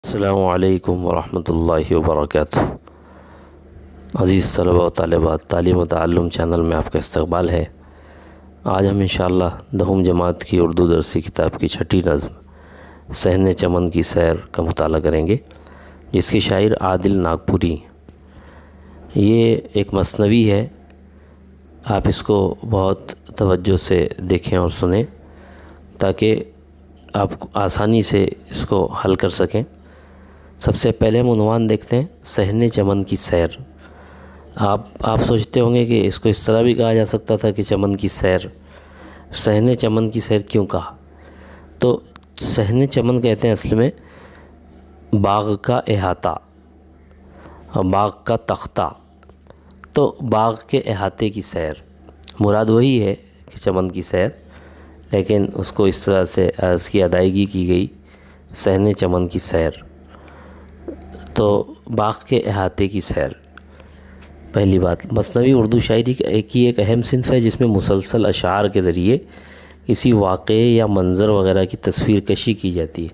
السلام علیکم ورحمۃ اللہ وبرکاتہ۔ عزیز طلباء و طالبات، تعلیم و تعلم چینل میں آپ کا استقبال ہے۔ آج ہم انشاءاللہ 10ویں جماعت کی اردو درسی کتاب کی چھٹی نظم صحن چمن کی سیر کا مطالعہ کریں گے، جس کی شاعر عادل ناگپوری۔ یہ ایک مثنوی ہے، آپ اس کو بہت توجہ سے دیکھیں اور سنیں تاکہ آپ آسانی سے اس کو حل کر سکیں۔ سب سے پہلے ہم عنوان دیکھتے ہیں، صحن چمن کی سیر۔ آپ سوچتے ہوں گے کہ اس کو اس طرح بھی کہا جا سکتا تھا کہ چمن کی سیر، صحن چمن کی سیر کیوں کہا؟ تو صحن چمن کہتے ہیں اصل میں باغ کا احاطہ اور باغ کا تختہ۔ تو باغ کے احاطے کی سیر مراد وہی ہے کہ چمن کی سیر، لیکن اس کو اس طرح سے اس کی ادائیگی کی گئی، صحن چمن کی سیر۔ تو باغ کے احاطے کی سیر، پہلی بات، مثنوی اردو شاعری کی ایک اہم صنف ہے جس میں مسلسل اشعار کے ذریعے کسی واقعے یا منظر وغیرہ کی تصویر کشی کی جاتی ہے۔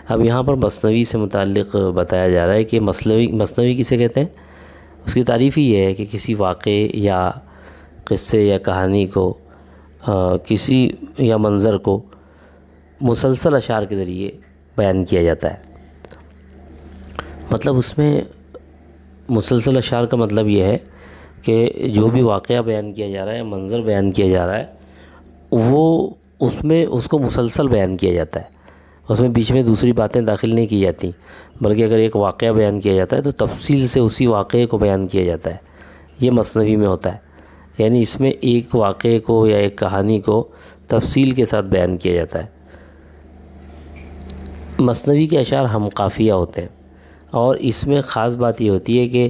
اب یہاں پر مثنوی سے متعلق بتایا جا رہا ہے کہ مثنوی کسے کہتے ہیں؟ اس کی تعریف ہی یہ ہے کہ کسی واقعے یا قصے یا کہانی کو، کسی یا منظر کو مسلسل اشعار کے ذریعے بیان کیا جاتا ہے۔ مطلب اس میں مسلسل اشعار کا مطلب یہ ہے کہ جو بھی واقعہ بیان کیا جا رہا ہے، منظر بیان کیا جا رہا ہے، وہ اس کو مسلسل بیان کیا جاتا ہے، اس میں بیچ میں دوسری باتیں داخل نہیں کی جاتی، بلکہ اگر ایک واقعہ بیان کیا جاتا ہے تو تفصیل سے اسی واقعے کو بیان کیا جاتا ہے۔ یہ مثنوی میں ہوتا ہے، یعنی اس میں ایک واقعے کو یا ایک کہانی کو تفصیل کے ساتھ بیان کیا جاتا ہے۔ مثنوی کے اشعار ہم قافیہ ہوتے ہیں، اور اس میں خاص بات یہ ہوتی ہے کہ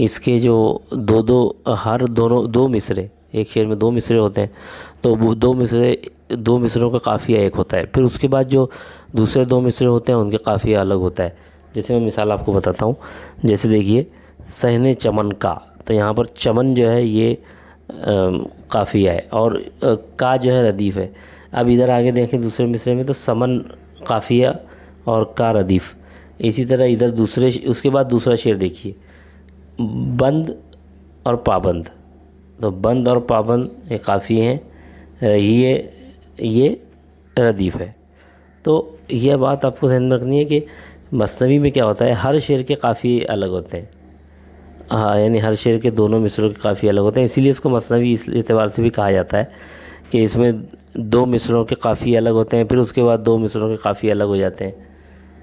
اس کے جو دو مصرے، ایک شعر میں 2 مصرے ہوتے ہیں، تو وہ 2 مصروں کا قافیہ ایک ہوتا ہے، پھر اس کے بعد جو دوسرے 2 مصرے ہوتے ہیں ان کے قافیہ الگ ہوتا ہے۔ جیسے میں مثال آپ کو بتاتا ہوں، جیسے دیکھیے صحن چمن کا، تو یہاں پر چمن جو ہے یہ قافیہ ہے اور کا جو ہے ردیف ہے۔ اب ادھر آگے دیکھیں دوسرے مصرے میں تو سمن قافیہ اور کا ردیف۔ اسی طرح ادھر اس کے بعد دوسرا شعر دیکھیے، بند اور پابند، تو بند اور پابند یہ قافیے ہیں، رہیے یہ ردیف ہے۔ تو یہ بات آپ کو ذہن میں رکھنی ہے کہ مثنوی میں کیا ہوتا ہے، ہر شعر کے قافیے الگ ہوتے ہیں، یعنی ہر شعر کے دونوں مصروں کے قافیے الگ ہوتے ہیں، اسی لیے اس کو مثنوی اس اعتبار سے بھی کہا جاتا ہے کہ اس میں 2 مصروں کے قافیے الگ ہوتے ہیں، پھر اس کے بعد 2 مصروں کے قافیے الگ ہو جاتے ہیں،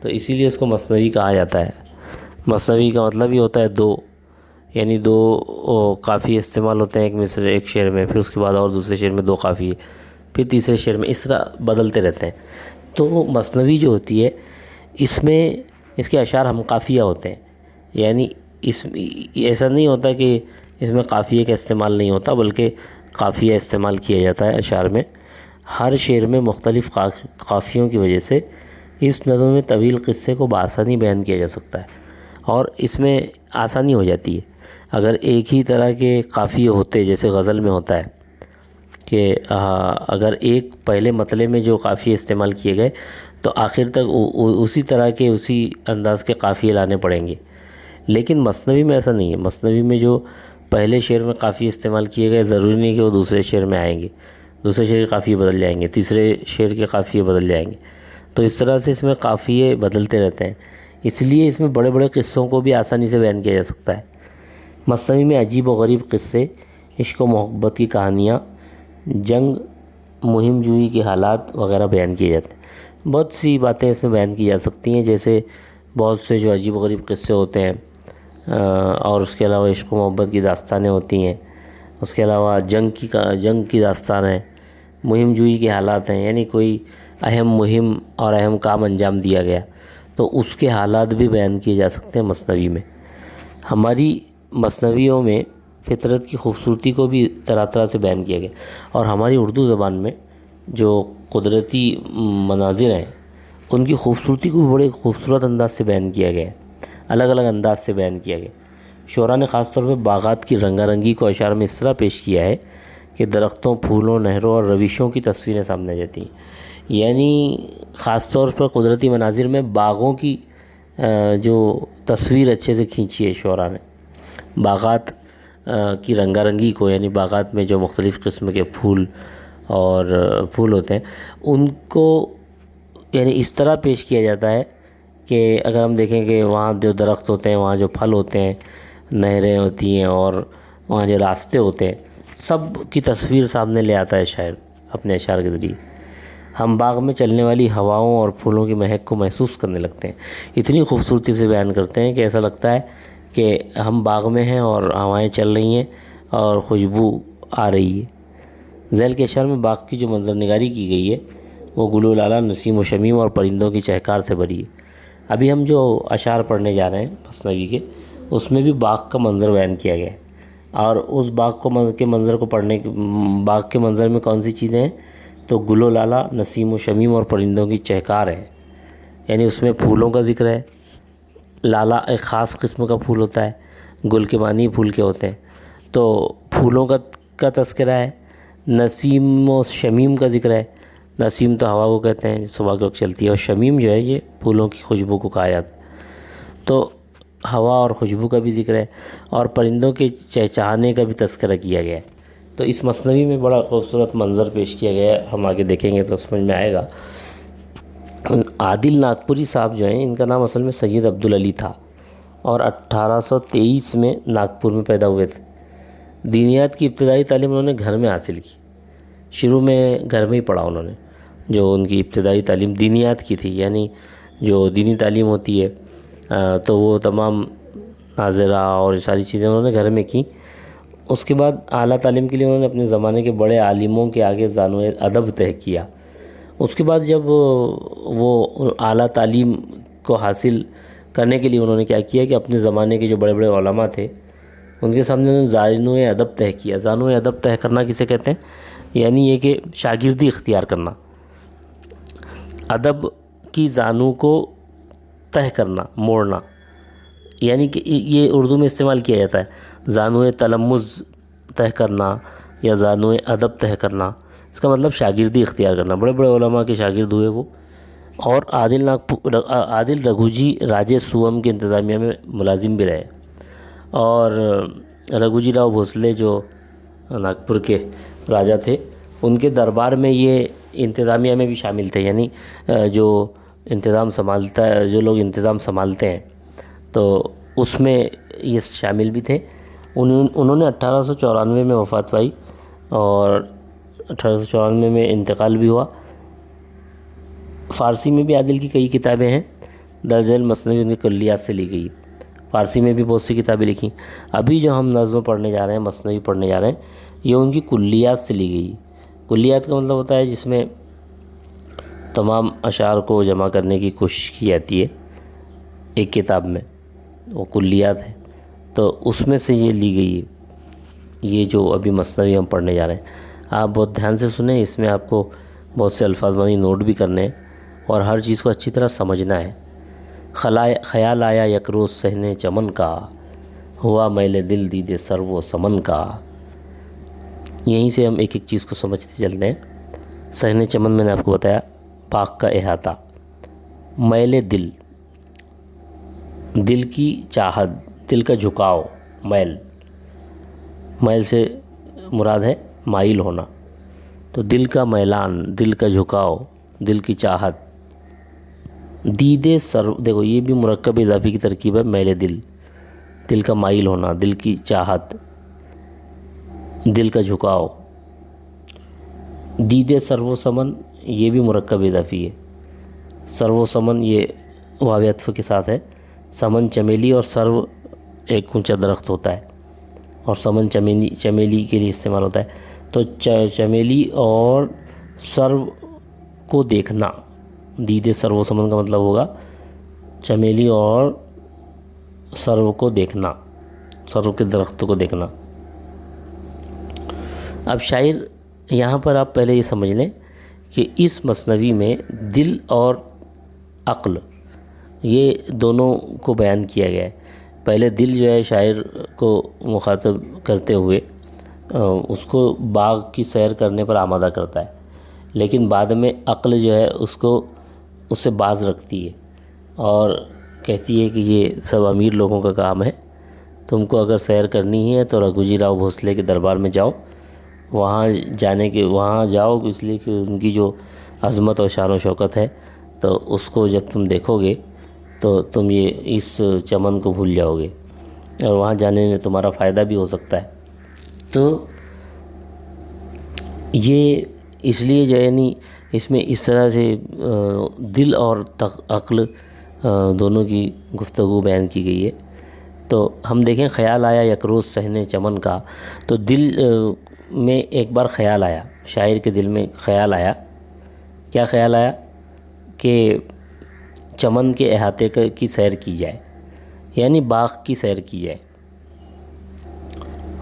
تو اسی لیے اس کو مثنوی کہا جاتا ہے۔ مثنوی کا مطلب یہ ہوتا ہے 2، یعنی 2 قافیے استعمال ہوتے ہیں ایک شعر میں، پھر اس کے بعد اور دوسرے شعر میں 2 قافیے، پھر تیسرے شعر میں، اس طرح بدلتے رہتے ہیں۔ تو مثنوی جو ہوتی ہے اس میں اس کے اشعار ہم قافیہ ہوتے ہیں، یعنی ایسا نہیں ہوتا کہ اس میں قافیے کا استعمال نہیں ہوتا، بلکہ قافیہ استعمال کیا جاتا ہے اشعار میں۔ ہر شعر میں مختلف قافیوں کی وجہ سے اس نظم میں طویل قصے کو بآسانی بیان کیا جا سکتا ہے، اور اس میں آسانی ہو جاتی ہے۔ اگر ایک ہی طرح کے قافیے ہوتے، جیسے غزل میں ہوتا ہے کہ اگر ایک پہلے مطلع میں جو قافیے استعمال کیے گئے تو آخر تک اسی طرح کے اسی انداز کے قافیے لانے پڑیں گے، لیکن مثنوی میں ایسا نہیں ہے۔ مثنوی میں جو پہلے شعر میں قافیے استعمال کیے گئے ضروری نہیں کہ وہ دوسرے شعر میں آئیں گے، دوسرے شعر کے قافیے بدل جائیں گے، تیسرے شعر کے قافیے بدل جائیں گے، تو اس طرح سے اس میں قافیے بدلتے رہتے ہیں، اس لیے اس میں بڑے بڑے قصوں کو بھی آسانی سے بیان کیا جا سکتا ہے۔ مثنوی میں عجیب و غریب قصے، عشق و محبت کی کہانیاں، جنگ، مہم جوئی کے حالات وغیرہ بیان کیے جاتے ہیں۔ بہت سی باتیں اس میں بیان کی جا سکتی ہیں، جیسے بہت سے جو عجیب و غریب قصے ہوتے ہیں، اور اس کے علاوہ عشق و محبت کی داستانیں ہوتی ہیں، اس کے علاوہ جنگ کی داستان ہے، مہم جوئی کے حالات ہیں، یعنی کوئی اہم مہم اور اہم کام انجام دیا گیا تو اس کے حالات بھی بیان کیے جا سکتے ہیں مثنوی میں۔ ہماری مثنویوں میں فطرت کی خوبصورتی کو بھی طرح طرح سے بیان کیا گیا، اور ہماری اردو زبان میں جو قدرتی مناظر ہیں ان کی خوبصورتی کو بھی بڑے خوبصورت انداز سے بیان کیا گیا ہے، الگ الگ انداز سے بیان کیا گیا۔ شعراء نے خاص طور پہ باغات کی رنگا رنگی کو اشعار میں اس طرح پیش کیا ہے کہ درختوں، پھولوں، نہروں اور روشوں کی تصویریں سامنے جاتی ہیں، یعنی خاص طور پر قدرتی مناظر میں باغوں کی جو تصویر اچھے سے کھینچی ہے شعراء نے باغات کی رنگا رنگی کو، یعنی باغات میں جو مختلف قسم کے پھول ہوتے ہیں ان کو یعنی اس طرح پیش کیا جاتا ہے کہ اگر ہم دیکھیں کہ وہاں جو درخت ہوتے ہیں، وہاں جو پھل ہوتے ہیں، نہریں ہوتی ہیں اور وہاں جو راستے ہوتے ہیں، سب کی تصویر سامنے لے آتا ہے شاعر اپنے اشعار کے ذریعے۔ ہم باغ میں چلنے والی ہواؤں اور پھولوں کی مہک کو محسوس کرنے لگتے ہیں، اتنی خوبصورتی سے بیان کرتے ہیں کہ ایسا لگتا ہے کہ ہم باغ میں ہیں اور ہوائیں چل رہی ہیں اور خوشبو آ رہی ہے۔ ذیل کے اشعار میں باغ کی جو منظر نگاری کی گئی ہے وہ گل و لالہ، نسیم و شمیم اور پرندوں کی چہکار سے بھری ہے۔ ابھی ہم جو اشعار پڑھنے جا رہے ہیں مثنوی کے، اس میں بھی باغ کا منظر بیان کیا گیا ہے، اور اس باغ کے منظر کو پڑھنے باغ کے منظر میں کون سی چیزیں ہیں تو گل و لالہ، نسیم و شمیم اور پرندوں کی چہکار ہے، یعنی اس میں پھولوں کا ذکر ہے۔ لالہ ایک خاص قسم کا پھول ہوتا ہے، گل کے معنی پھول کے ہوتے ہیں، تو پھولوں کا تذکرہ ہے۔ نسیم و شمیم کا ذکر ہے، نسیم تو ہوا کو کہتے ہیں صبح کے وقت چلتی ہے، اور شمیم جو ہے یہ پھولوں کی خوشبو کو کہا جاتا ہے، تو ہوا اور خوشبو کا بھی ذکر ہے، اور پرندوں کے چہچہانے کا بھی تذکرہ کیا گیا ہے۔ تو اس مثنوی میں بڑا خوبصورت منظر پیش کیا گیا ہے، ہم آگے دیکھیں گے تو سمجھ میں آئے گا۔ عادل ناگپوری صاحب جو ہیں، ان کا نام اصل میں سید عبدالعلی تھا، اور 1823 میں ناگپور میں پیدا ہوئے تھے۔ دینیات کی ابتدائی تعلیم انہوں نے گھر میں حاصل کی، شروع میں گھر میں ہی پڑھا انہوں نے۔ جو ان کی ابتدائی تعلیم دینیات کی تھی، یعنی جو دینی تعلیم ہوتی ہے تو وہ تمام ناظرہ اور ساری چیزیں انہوں نے گھر میں کی۔ اس کے بعد اعلیٰ تعلیم کے لیے انہوں نے اپنے زمانے کے بڑے عالموں کے آگے زانوئے ادب طے کیا۔ اس کے بعد جب وہ اعلیٰ تعلیم کو حاصل کرنے کے لیے انہوں نے کیا کیا کہ اپنے زمانے کے جو بڑے بڑے علماء تھے ان کے سامنے انہوں نے زانوئے ادب طے کیا۔ زانوئے ادب طے کرنا کسے کہتے ہیں؟ یعنی یہ کہ شاگردی اختیار کرنا، ادب کی زانو کو طے کرنا، موڑنا، یعنی کہ یہ اردو میں استعمال کیا جاتا ہے، زانوئے تلمذ طے کرنا یا زانوئے ادب طے کرنا، اس کا مطلب شاگردی اختیار کرنا۔ بڑے بڑے علماء کے شاگرد ہوئے وہ، اور عادل رگھوجی راجے سوم کے انتظامیہ میں ملازم بھی رہے، اور رگھوجی راؤ بھوسلے جو ناگپور کے راجہ تھے ان کے دربار میں یہ انتظامیہ میں بھی شامل تھے، یعنی جو لوگ انتظام سنبھالتے ہیں تو اس میں یہ شامل بھی تھے۔ انہوں نے 1894 میں وفات پائی اور 1894 میں انتقال بھی ہوا۔ فارسی میں بھی عادل کی کئی کتابیں ہیں، درج ذیل مثنوی ان کی کلیات سے لی گئی، فارسی میں بھی بہت سی کتابیں لکھی۔ ابھی جو ہم نظم پڑھنے جا رہے ہیں، مثنوی پڑھنے جا رہے ہیں، یہ ان کی کلیات سے لی گئی۔ کلیات کا مطلب ہوتا ہے جس میں تمام اشعار کو جمع کرنے کی کوشش کی جاتی ہے ایک کتاب میں، وہ کلیات ہے، تو اس میں سے یہ لی گئی ہے۔ یہ جو ابھی مثنوی ہم پڑھنے جا رہے ہیں، آپ بہت دھیان سے سنیں، اس میں آپ کو بہت سے الفاظ معنی نوٹ بھی کرنے ہیں اور ہر چیز کو اچھی طرح سمجھنا ہے۔ خیال آیا یک روز صحن چمن کا، ہوا میل دل دیدے سرو و سمن کا۔ یہیں سے ہم ایک ایک چیز کو سمجھتے چلتے ہیں۔ صحن چمن میں نے آپ کو بتایا، پاک کا احاطہ، میل دل، دل کی چاہت، دل کا جھکاؤ، میل سے مراد ہے مائل ہونا، تو دل کا میلان، دل کا جھکاؤ، دل کی چاہت۔ دیدے سرو، دیکھو یہ بھی مرکب اضافی کی ترکیب ہے، میل دل، دل کا مائل ہونا، دل کی چاہت، دل کا جھکاؤ۔ دیدے سرو سمن، یہ بھی مرکب اضافی ہے، سرو سمن یہ واو عطف کے ساتھ ہے۔ سمن چمیلی اور سرو ایک اونچا درخت ہوتا ہے، اور سمن چمیلی کے لیے استعمال ہوتا ہے، تو چمیلی اور سرو کو دیکھنا، دیدے سرو سمن کا مطلب ہوگا چمیلی اور سرو کو دیکھنا، سرو کے درخت کو دیکھنا۔ اب شاعر یہاں پر آپ پہلے یہ سمجھ لیں کہ اس مثنوی میں دل اور عقل یہ دونوں کو بیان کیا گیا ہے۔ پہلے دل جو ہے شاعر کو مخاطب کرتے ہوئے اس کو باغ کی سیر کرنے پر آمادہ کرتا ہے، لیکن بعد میں عقل جو ہے اس سے باز رکھتی ہے، اور کہتی ہے کہ یہ سب امیر لوگوں کا کام ہے، تم کو اگر سیر کرنی ہے تو رگھوجی راؤ بھوسلے کے دربار میں جاؤ، وہاں جاؤ اس لیے کہ ان کی جو عظمت اور شان و شوکت ہے، تو اس کو جب تم دیکھو گے تو تم یہ اس چمن کو بھول جاؤ گے، اور وہاں جانے میں تمہارا فائدہ بھی ہو سکتا ہے۔ تو یہ اس لیے جو یعنی اس میں اس طرح سے دل اور عقل دونوں کی گفتگو بیان کی گئی ہے۔ تو ہم دیکھیں، خیال آیا یک روز صحن چمن کا، تو دل میں ایک بار خیال آیا، شاعر کے دل میں خیال آیا۔ کیا خیال آیا؟ کہ چمن کے احاطے کی سیر کی جائے، یعنی باغ کی سیر کی جائے۔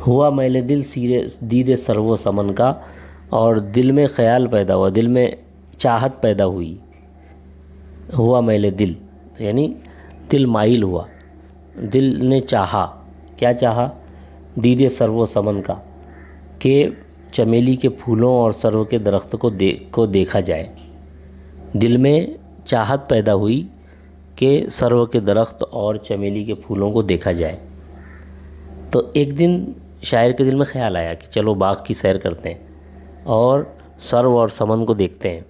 ہوا میل دل دید سرو و سمن کا، اور دل میں خیال پیدا ہوا، دل میں چاہت پیدا ہوئی۔ ہوا میل دل یعنی دل مائل ہوا، دل نے چاہا۔ کیا چاہا؟ دید سرو و سمن کا، کہ چمیلی کے پھولوں اور سرو کے درخت کو دیکھا جائے۔ دل میں چاہت پیدا ہوئی کہ سرو کے درخت اور چمیلی کے پھولوں کو دیکھا جائے۔ تو ایک دن شاعر کے دل میں خیال آیا کہ چلو باغ کی سیر کرتے ہیں اور سرو اور سمن کو دیکھتے ہیں،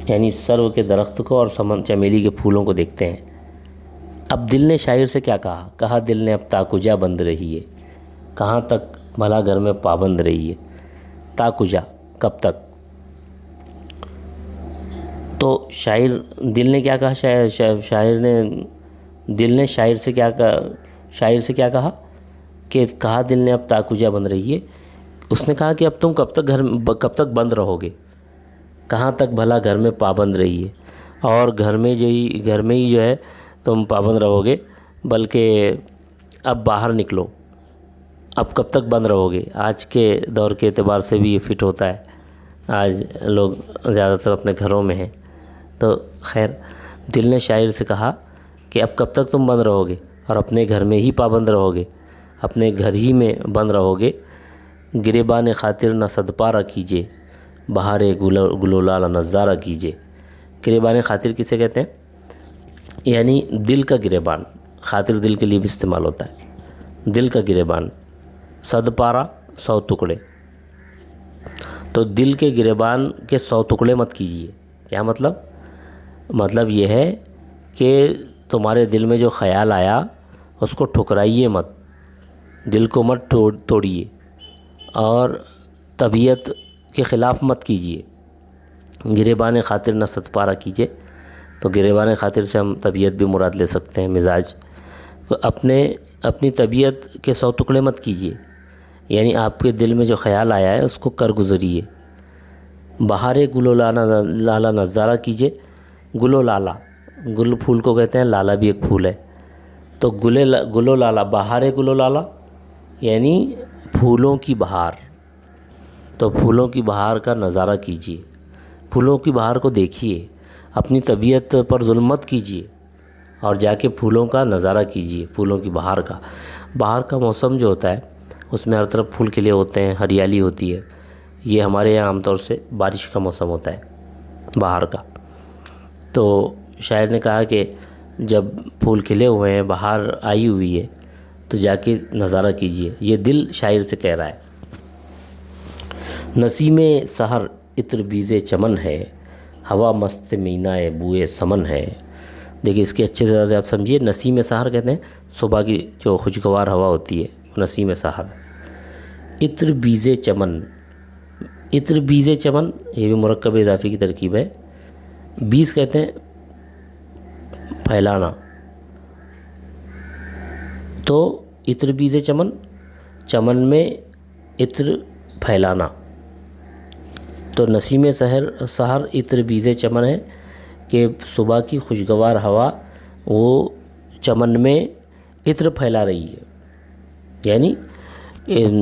یعنی سرو کے درخت کو اور چمیلی کے پھولوں کو دیکھتے ہیں۔ اب دل نے شاعر سے کیا کہا دل نے اب تاکجا بند رہی ہے، کہاں تک بھلا گھر میں پابند رہی ہے، تاکجا کب تک؟ تو دل نے کیا کہا؟ دل نے شاعر سے کیا کہا کہ دل نے اب تاکجا بند رہی ہے۔ اس نے کہا کہ اب تم کب تک بند رہو گے، کہاں تک بھلا گھر میں پابند رہی ہے، اور گھر میں ہی جو ہے تم پابند رہو گے، بلکہ اب باہر نکلو۔ اب کب تک بند رہو گے؟ آج کے دور کے اعتبار سے بھی یہ فٹ ہوتا ہے، آج لوگ زیادہ تر اپنے گھروں میں ہیں۔ تو خیر، دل نے شاعر سے کہا کہ اب کب تک تم بند رہو گے اور اپنے گھر میں ہی پابند رہو گے، اپنے گھر ہی میں بند رہو گے۔ گریبان خاطر نہ صدپارہ کیجے، بہار گل و لالہ نظارہ کیجے۔ گریبان خاطر کسے کہتے ہیں؟ یعنی دل کا گریبان، خاطر دل کے لیے بھی استعمال ہوتا ہے، دل کا گریبان، صدپارہ 100 ٹکڑے۔ تو دل کے گریبان کے 100 ٹکڑے مت کیجیے۔ کیا مطلب؟ مطلب یہ ہے کہ تمہارے دل میں جو خیال آیا اس کو ٹھکرائیے مت، دل کو مت توڑیے، اور طبیعت کے خلاف مت کیجیے۔ گریبان خاطر نہ صدپارہ کیجیے، تو گریبان خاطر سے ہم طبیعت بھی مراد لے سکتے ہیں، مزاج۔ تو اپنی طبیعت کے 100 ٹکڑے مت کیجیے، یعنی آپ کے دل میں جو خیال آیا ہے اس کو کر گزریے۔ بہار گل و لالہ نظارہ کیجیے۔ گل و لالہ، گل پھول کو کہتے ہیں، لالہ بھی ایک پھول ہے۔ تو گل و لالہ، بہار گل و لالہ یعنی پھولوں کی بہار۔ تو پھولوں کی بہار کا نظارہ کیجیے، پھولوں کی بہار کو دیکھیے، اپنی طبیعت پر ظلم مت کیجیے، اور جا کے پھولوں کا نظارہ کیجیے، پھولوں کی بہار کا۔ بہار کا موسم جو ہوتا ہے اس میں ہر طرف پھول کھلے ہوتے ہیں، ہریالی ہوتی ہے۔ یہ ہمارے یہاں عام طور سے بارش کا موسم ہوتا ہے، بہار کا۔ تو شاعر نے کہا کہ جب پھول کھلے ہوئے ہیں، بہار آئی ہوئی ہے، تو جا کے نظارہ کیجیے۔ یہ دل شاعر سے کہہ رہا ہے۔ نسیم سحر عطر بیز چمن ہے، ہوا مست مینائے بوئے سمن ہے۔ دیکھیے اس کے اچھے سے زیادہ آپ سمجھیے، نسیم سحر کہتے ہیں صبح کی جو خوشگوار ہوا ہوتی ہے، نسیم سحر۔ عطر بیز چمن، عطر بیز چمن یہ بھی مرکب اضافی کی ترکیب ہے۔ بیز کہتے ہیں پھیلانا، تو عطر بیز چمن، چمن میں عطر پھیلانا۔ تو نسیم سحر عطر بیز چمن ہے کہ صبح کی خوشگوار ہوا وہ چمن میں عطر پھیلا رہی ہے، یعنی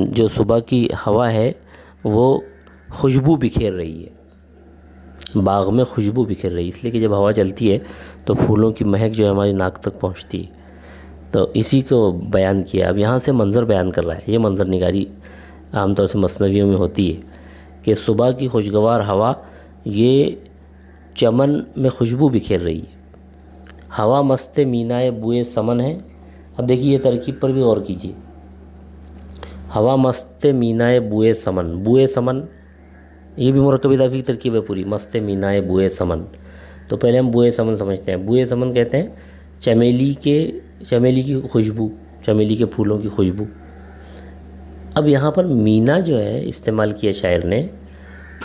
جو صبح کی ہوا ہے وہ خوشبو بکھیر رہی ہے، باغ میں خوشبو بکھیر رہی ہے، اس لیے کہ جب ہوا چلتی ہے تو پھولوں کی مہک جو ہے ہماری ناک تک پہنچتی ہے۔ تو اسی کو بیان کیا۔ اب یہاں سے منظر بیان کر رہا ہے، یہ منظر نگاری عام طور سے مثنویوں میں ہوتی ہے کہ صبح کی خوشگوار ہوا یہ چمن میں خوشبو بکھیر رہی ہے، ہوا مست مینائے بوئے سمن ہے. اب دیکھیے یہ ترکیب پر بھی غور کیجیے. ہوا مست مینائے بوئے سمن، بوئے سمن یہ بھی مرکب اضافی کی ترکیب ہے پوری. مست مینائے بوئے سمن، تو پہلے ہم بوئے سمن سمجھتے ہیں. بوئے سمن کہتے ہیں چمیلی کی خوشبو، چمیلی کے پھولوں کی خوشبو. اب یہاں پر مینا جو ہے استعمال کیا شاعر نے،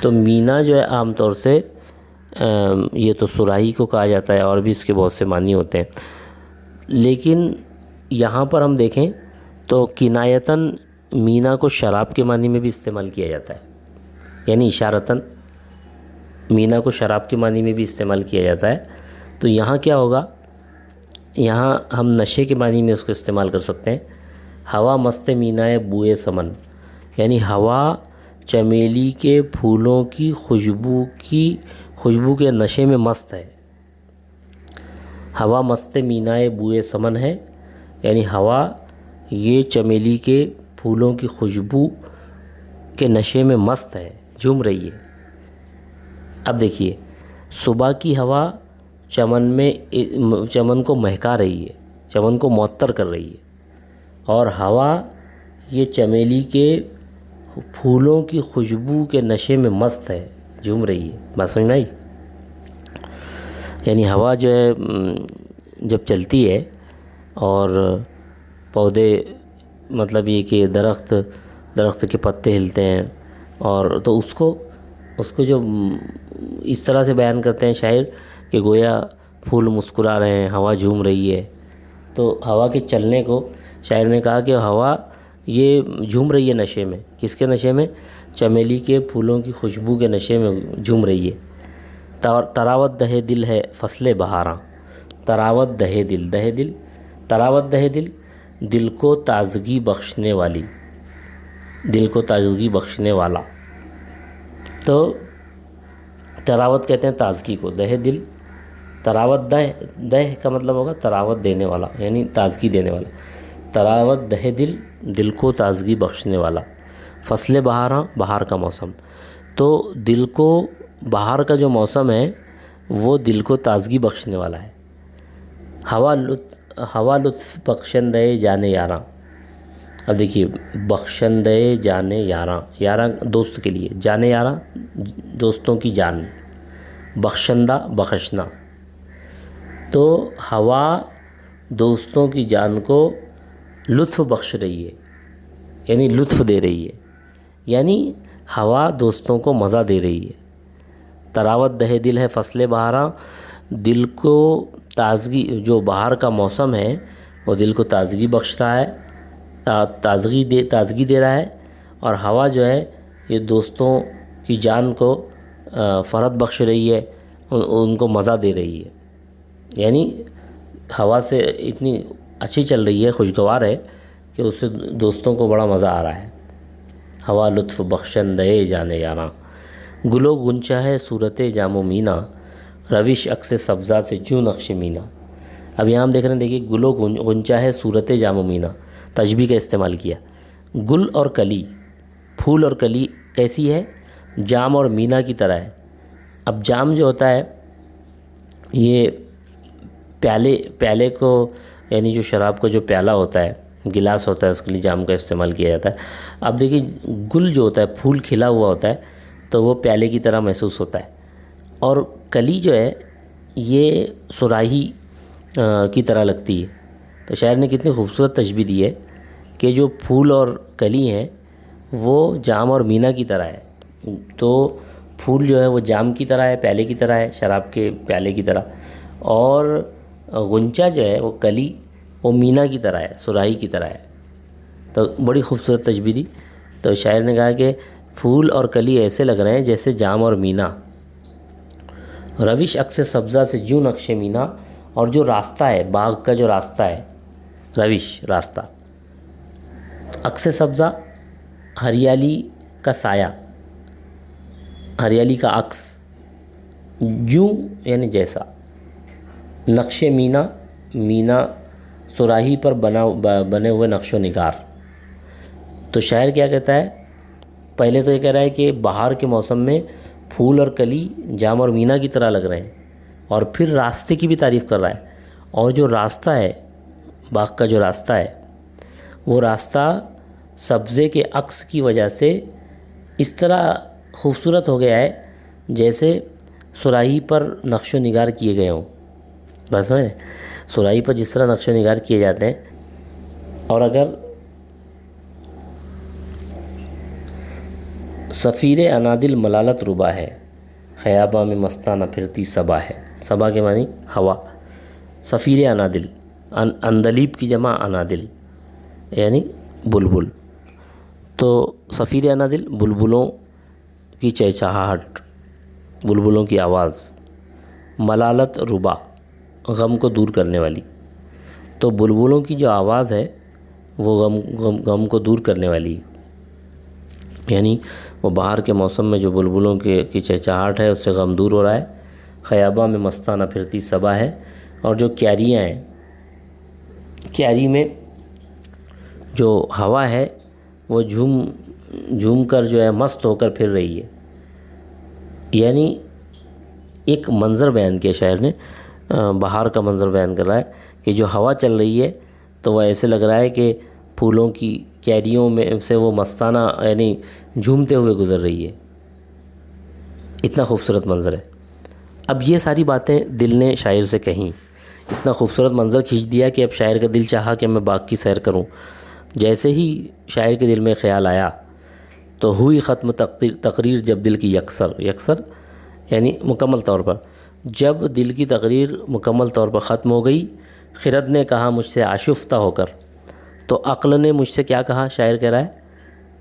تو مینا جو ہے عام طور سے یہ تو صراحی کو کہا جاتا ہے اور بھی اس کے بہت سے معنی ہوتے ہیں، لیکن یہاں پر ہم دیکھیں تو کنایتاً مینا کو شراب کے معنی میں بھی استعمال کیا جاتا ہے. یعنی اشارتاً مینا کو شراب کے معنی میں بھی استعمال کیا جاتا ہے. تو یہاں کیا ہوگا، یہاں ہم نشے کے معنی میں اس کو استعمال کر سکتے ہیں. ہوا مست مینائے بوئے سمن، یعنی ہوا چمیلی کے پھولوں کی خوشبو کے نشے میں مست ہے. ہوا مست مینائے بوئے سمن ہے، یعنی ہوا یہ چمیلی کے پھولوں کی خوشبو کے نشے میں مست ہے، جھوم رہی ہے. اب دیکھیے صبح کی ہوا چمن کو مہکا رہی ہے، چمن کو معطر کر رہی ہے، اور ہوا یہ چمیلی کے پھولوں کی خوشبو کے نشے میں مست ہے، جھوم رہی ہے. بات سمجھ میں آئی؟ یعنی ہوا جو ہے جب چلتی ہے اور پودے، مطلب یہ کہ درخت کے پتے ہلتے ہیں، اور تو اس کو جو اس طرح سے بیان کرتے ہیں شاعر کہ گویا پھول مسکرا رہے ہیں، ہوا جھوم رہی ہے. تو ہوا کے چلنے کو شاعر نے کہا کہ ہوا یہ جھوم رہی ہے نشے میں. کس کے نشے میں؟ چمیلی کے پھولوں کی خوشبو کے نشے میں جھوم رہی ہے. تراوت دہے دل ہے فصل بہاراں. تراوت دہے دل، تراوت دہے دل کو تازگی بخشنے والی، دل کو تازگی بخشنے والا. تو تراوت کہتے ہیں تازگی کو، دہے دل، تراوت دہ کا مطلب ہوگا تراوت دینے والا، یعنی تازگی دینے والا. تراوت دہے دل کو تازگی بخشنے والا. فصل بہاراں، بہار کا موسم. تو دل کو بہار کا جو موسم ہے وہ دل کو تازگی بخشنے والا ہے. ہوا لطف بخشندے جانے یاراں. اب دیکھیے بخشندے جانے یاراں، یاراں دوست کے لیے، جانے یاراں دوستوں کی جان، بخشندہ بخشنا. تو ہوا دوستوں کی جان کو لطف بخش رہی ہے، یعنی لطف دے رہی ہے، یعنی ہوا دوستوں کو مزہ دے رہی ہے. تراوت دہے دل ہے فصل بہاراں، دل کو تازگی، جو بہار کا موسم ہے وہ دل کو تازگی بخش رہا ہے، تازگی دے رہا ہے. اور ہوا جو ہے یہ دوستوں کی جان کو فرحت بخش رہی ہے، ان کو مزہ دے رہی ہے. یعنی ہوا سے اتنی اچھی چل رہی ہے، خوشگوار ہے کہ اس سے دوستوں کو بڑا مزہ آ رہا ہے. ہوا لطف بخشندے جانے یاراں. گلو گنچا ہے صورت جام و مینا، روش عکس سبزہ سے جو نقش مینا. اب یہاں ہم دیکھ رہے ہیں، دیکھیے گلو گنچا ہے صورت جام و مینا، تشبیہ کا استعمال کیا. گل اور کلی، پھول اور کلی کیسی ہے؟ جام اور مینا کی طرح ہے. اب جام جو ہوتا ہے یہ پیالے کو، یعنی جو شراب کا جو پیالہ ہوتا ہے، گلاس ہوتا ہے، اس کے لیے جام کا استعمال کیا جاتا ہے. اب دیکھیے گل جو ہوتا ہے، پھول کھلا ہوا ہوتا ہے تو وہ پیالے کی طرح محسوس ہوتا ہے، اور کلی جو ہے یہ صراحی کی طرح لگتی ہے. تو شاعر نے کتنی خوبصورت تشبیہ دی ہے کہ جو پھول اور کلی ہیں وہ جام اور مینا کی طرح ہے. تو پھول جو ہے وہ جام کی طرح ہے، پیالے کی طرح ہے، شراب کے پیالے کی طرح، اور غنچہ جو ہے وہ کلی، وہ مینا کی طرح ہے، صراحی کی طرح ہے. تو بڑی خوبصورت تشبیہ دی. تو شاعر نے کہا کہ پھول اور کلی ایسے لگ رہے ہیں جیسے جام اور مینا. روش عکس سبزہ سے جو نقش مینا. اور جو راستہ ہے، باغ کا جو راستہ ہے، روش راستہ، عکس سبزہ ہریالی کا سایہ، ہریالی کا عکس، جو یعنی جیسا، نقش مینا صراحی پر بنے ہوئے نقش و نگار. تو شاعر کیا کہتا ہے؟ پہلے تو یہ کہہ رہا ہے کہ بہار کے موسم میں پھول اور کلی جام اور مینا کی طرح لگ رہے ہیں، اور پھر راستے کی بھی تعریف کر رہا ہے، اور جو راستہ ہے باغ کا جو راستہ ہے وہ راستہ سبزے کے عکس کی وجہ سے اس طرح خوبصورت ہو گیا ہے جیسے صراحی پر نقش و نگار کیے گئے ہوں. بس سمجھے صراحی پر جس طرح نقش و نگار کیے جاتے ہیں. اور اگر سفیر انادل ملالت ربا ہے خیاباں میں مستانہ پھرتی صبا ہے. صبا کے معنی ہوا. سفیر انادل اندلیب کی جمع انادل یعنی بلبل. تو سفیر انادل بلبلوں کی چہچہاہٹ بلبلوں کی آواز. ملالت ربا غم کو دور کرنے والی. تو بلبلوں کی جو آواز ہے وہ غم کو دور کرنے والی یعنی وہ بہار کے موسم میں جو بلبلوں کی چہچہاہٹ ہے اس سے غم دور ہو رہا ہے. خیاباں میں مستانہ پھرتی صبا ہے. اور جو کیاریاں ہیں کیاری میں جو ہوا ہے وہ جھوم کر جو ہے مست ہو کر پھر رہی ہے. یعنی ایک منظر بیان کیا شاعر نے بہار کا منظر بیان کر رہا ہے کہ جو ہوا چل رہی ہے تو وہ ایسے لگ رہا ہے کہ پھولوں کی کیریوں میں سے وہ مستانہ یعنی جھومتے ہوئے گزر رہی ہے. اتنا خوبصورت منظر ہے. اب یہ ساری باتیں دل نے شاعر سے کہیں. اتنا خوبصورت منظر کھینچ دیا کہ اب شاعر کا دل چاہا کہ میں باغ کی سیر کروں. جیسے ہی شاعر کے دل میں خیال آیا تو ہوئی ختم تقریر جب دل کی یکسر یعنی مکمل طور پر. جب دل کی تقریر مکمل طور پر ختم ہو گئی خرد نے کہا مجھ سے آشفتہ ہو کر. تو عقل نے مجھ سے کیا کہا شاعر کہہ رہا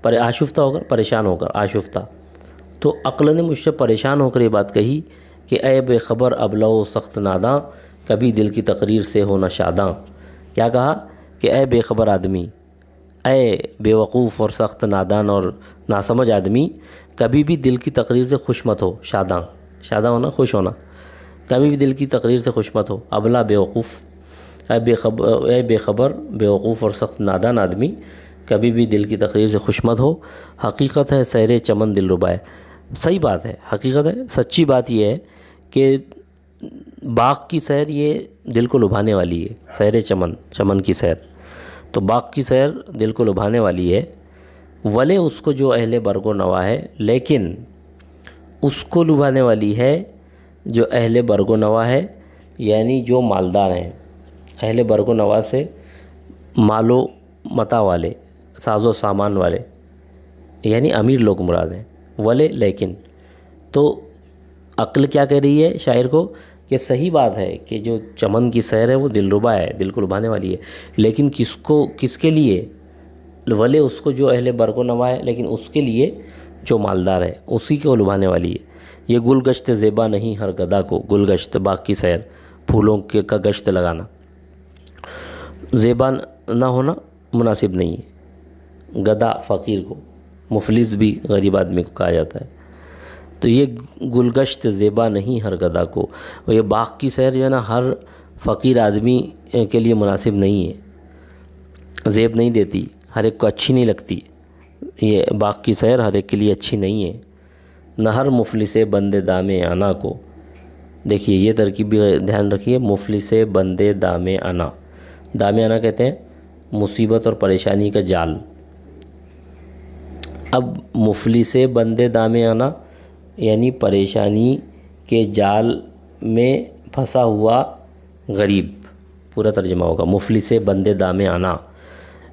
ہے آشفتہ ہو کر پریشان ہو کر آشفتہ. تو عقل نے مجھ سے پریشان ہو کر یہ بات کہی کہ اے بے خبر ابلو سخت ناداں کبھی دل کی تقریر سے ہونا شاداں. کیا کہا کہ اے بے خبر آدمی اے بے وقوف اور سخت نادان اور ناسمجھ آدمی کبھی بھی دل کی تقریر سے خوش مت ہو. شاداں ہونا خوش ہونا. کبھی بھی دل کی تقریر سے خوش مت ہو. ابلا بے وقوف اے بے خبر بے وقوف اور سخت نادان آدمی کبھی بھی دل کی تقریر سے خوش مت ہو. حقیقت ہے سیر چمن دل ربا ہے. صحیح بات ہے حقیقت ہے سچی بات یہ ہے کہ باغ کی سیر یہ دل کو لبھانے والی ہے. سیر چمن کی سیر تو باغ کی سیر دل کو لبھانے والی ہے. ولے اس کو جو اہل برگ و نوا ہے لیکن اس کو لبھانے والی ہے جو اہل برگ و نوا ہے یعنی جو مالدار ہیں. اہل برگ و نوا سے مال و متاع والے ساز و سامان والے یعنی امیر لوگ مراد ہیں. ولے لیکن تو عقل کیا کہہ رہی ہے شاعر کو کہ صحیح بات ہے کہ جو چمن کی سیر ہے وہ دل ربا ہے دل کو لبھانے والی ہے لیکن کس کے لیے. ولے اس کو جو اہل برگ و نوا ہے لیکن اس کے لیے جو مالدار ہے اسی کو لبھانے والی ہے. یہ گل گشت زیبا نہیں ہر گدا کو. گل گشت باغ کی سیر پھولوں کا گشت لگانا زیبا نہ ہونا مناسب نہیں ہے. گدا فقیر کو مفلس بھی غریب آدمی کو کہا جاتا ہے. تو یہ گلگشت زیبا نہیں ہر گدا کو. اور یہ باغ کی سیر جو ہے نا ہر فقیر آدمی کے لیے مناسب نہیں ہے. زیب نہیں دیتی ہر ایک کو اچھی نہیں لگتی. یہ باغ کی سیر ہر ایک کے لیے اچھی نہیں ہے. نہ ہر مفلس بندے دام انا کو. دیکھیے یہ ترکیب بھی دھیان رکھیے. مفلس بندے دام انا. دام انا کہتے ہیں مصیبت اور پریشانی کا جال. اب مفلس بندے دام انا یعنی پریشانی کے جال میں پھنسا ہوا غریب. پورا ترجمہ ہوگا مفلس بندے دام انا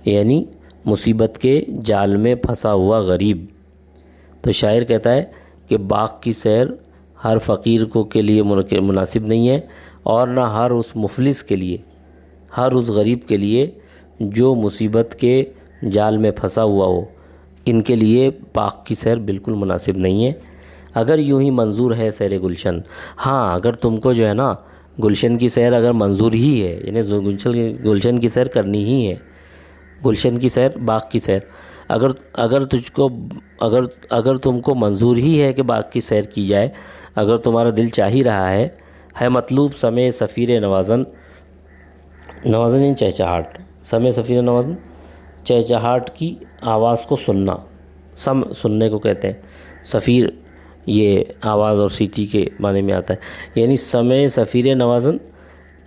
یعنی مصیبت کے جال میں پھنسا ہوا غریب. تو شاعر کہتا ہے کہ باغ کی سیر ہر فقیر کے لیے مناسب نہیں ہے اور نہ ہر اس مفلس کے لیے ہر اس غریب کے لیے جو مصیبت کے جال میں پھنسا ہوا ہو. ان کے لیے باغ کی سیر بالکل مناسب نہیں ہے. اگر یوں ہی منظور ہے سیر گلشن. ہاں اگر تم کو جو ہے نا گلشن کی سیر اگر منظور ہی ہے یعنی گلشن کی سیر کرنی ہی ہے. گلشن کی سیر باغ کی سیر اگر تم کو منظور ہی ہے کہ باغ کی سیر کی جائے اگر تمہارا دل چاہ ہی رہا ہے مطلوب سمے سفیر نوازن یعنی چہچہاہٹ. سمے سفیر نوازن چہچہاہٹ کی آواز کو سننا. سننے کو کہتے ہیں. سفیر یہ آواز اور سیٹی کے معنی میں آتا ہے. یعنی سمے سفیر نوازن